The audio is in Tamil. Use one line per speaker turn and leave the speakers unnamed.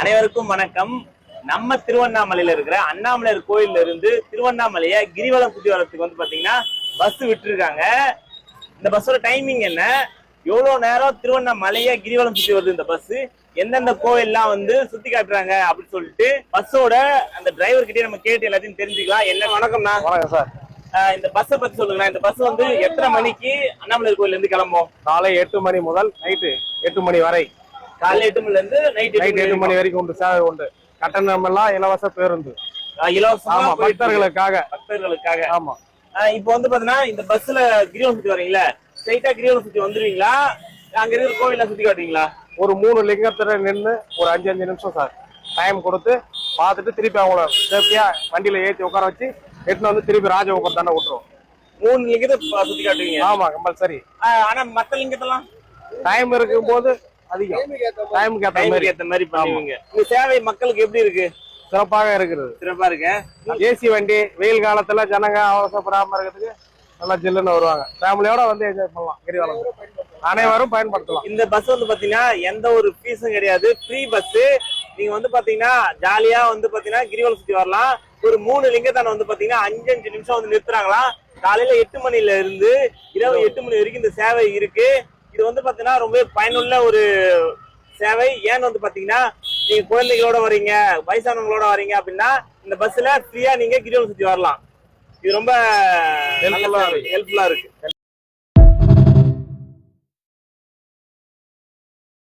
அனைவருக்கும் வணக்கம். நம்ம திருவண்ணாமலையில இருக்கிற அண்ணாமலையார் கோயில்ல இருந்து திருவண்ணாமலைய கிரிவலம் சுத்தி வரதுக்கு வந்து பாத்தீங்கன்னா பஸ் விட்டுருக்காங்க. இந்த பஸ்ஸோட டைமிங் என்ன, எவ்வளவு நேரம் திருவண்ணாமலைய கிரிவலம் சுத்தி வருது இந்த பஸ், எந்தெந்த கோயில்லாம் வந்து சுத்தி காட்டுறாங்க அப்படின்னு சொல்லிட்டு பஸ்ஸோட அந்த டிரைவர் கிட்டே நம்ம கேட்டு எல்லாத்தையும் தெரிஞ்சுக்கலாம். என்ன வணக்கம்ண்ணா.
வணக்கம் சார்.
இந்த பஸ்ஸை பத்தி சொல்லுங்க. இந்த பஸ் வந்து எத்தனை மணிக்கு அண்ணாமலையார் கோயில்ல இருந்து கிளம்பும்?
காலை 8 மணி முதல் நைட்டு 8 மணி வரை.
காலைல 8 மணில இருந்து நைட்
8 மணி வரைக்கும் உண்டு. சேவை உண்டு. கட்டணம் எல்லாம் இலவச பேருந்து.
இலவசமா
பக்தர்களுக்காக.
ஆமா. இப்போ வந்து பாத்தீங்கன்னா இந்த பஸ்ல கிரிவலம் சுத்தி வரீங்களா, ஸ்ட்ரைட்டா கிரிவலம் சுத்தி வந்துருவீங்களா, அங்க இருக்கிற கோயில சுத்தி காட்டுவீங்களா?
ஒரு 3 லிங்கத்துல நின்று ஒரு 5 நிமிஷம் சார் டைம் கொடுத்து பார்த்துட்டு திருப்பி அவங்கள சேஃப்டியா வண்டியில ஏற்றி உட்கார வச்சு எட்டுன்னு வந்து திருப்பி ராஜ உட்கார தானே விட்டுருவோம்.
3 லிங்கத்தை சுத்தி காட்டுவீங்க?
ஆமா, கம்பல்சரி.
ஆனா மத்த லிங்கத்தெல்லாம்
டைம் இருக்கும் போது அதிகம், டைமுக்கு
ஏத்த மாதிரி பண்ணுவீங்க. இந்த சேவை மக்களுக்கு எப்படி இருக்கு?
சிறப்பாக இருக்கிறது.
சிறப்பா இருக்கு.
ஏசி வண்டி, வெயில் காலத்துல ஜனங்க அவசரப்படாம இருக்கிறதுக்கு நல்லா ஜில்லுன்னு வருவாங்க. ஃபேமிலியோட வந்து என்ஜாய் பண்ணலாம். கிரிவலம் அனைவரும் பயன்படுத்தலாம்.
இந்த பஸ் வந்து பாத்தீங்கன்னா எந்த ஒரு ஃபீஸும் கிடையாது, ஃப்ரீ பஸ். நீங்க வந்து பாத்தீங்கன்னா ஜாலியா வந்து பாத்தீங்கன்னா கிரிவலம் சுத்தி வரலாம். ஒரு 3 லிங்கத்தான வந்து பாத்தீங்கன்னா 5 நிமிஷம் வந்து நிறுத்துறாங்களா. காலையில 8 மணில இருந்து இரவு 8 மணி வரைக்கும் இந்த சேவை இருக்கு. இது வந்து பாத்தீங்கன்னா ரொம்ப பயனுள்ள ஒரு சேவை. ஏன்னு வந்து பாத்தீங்கன்னா நீங்க குழந்தைகளோட வரீங்க, வயசானவங்களோட வரீங்க அப்படின்னா இந்த பஸ்ல ஃப்ரீயா நீங்க கிரிவலம் சுத்தி வரலாம். இது ரொம்ப ஹெல்ப்ஃபுல்லா இருக்கு.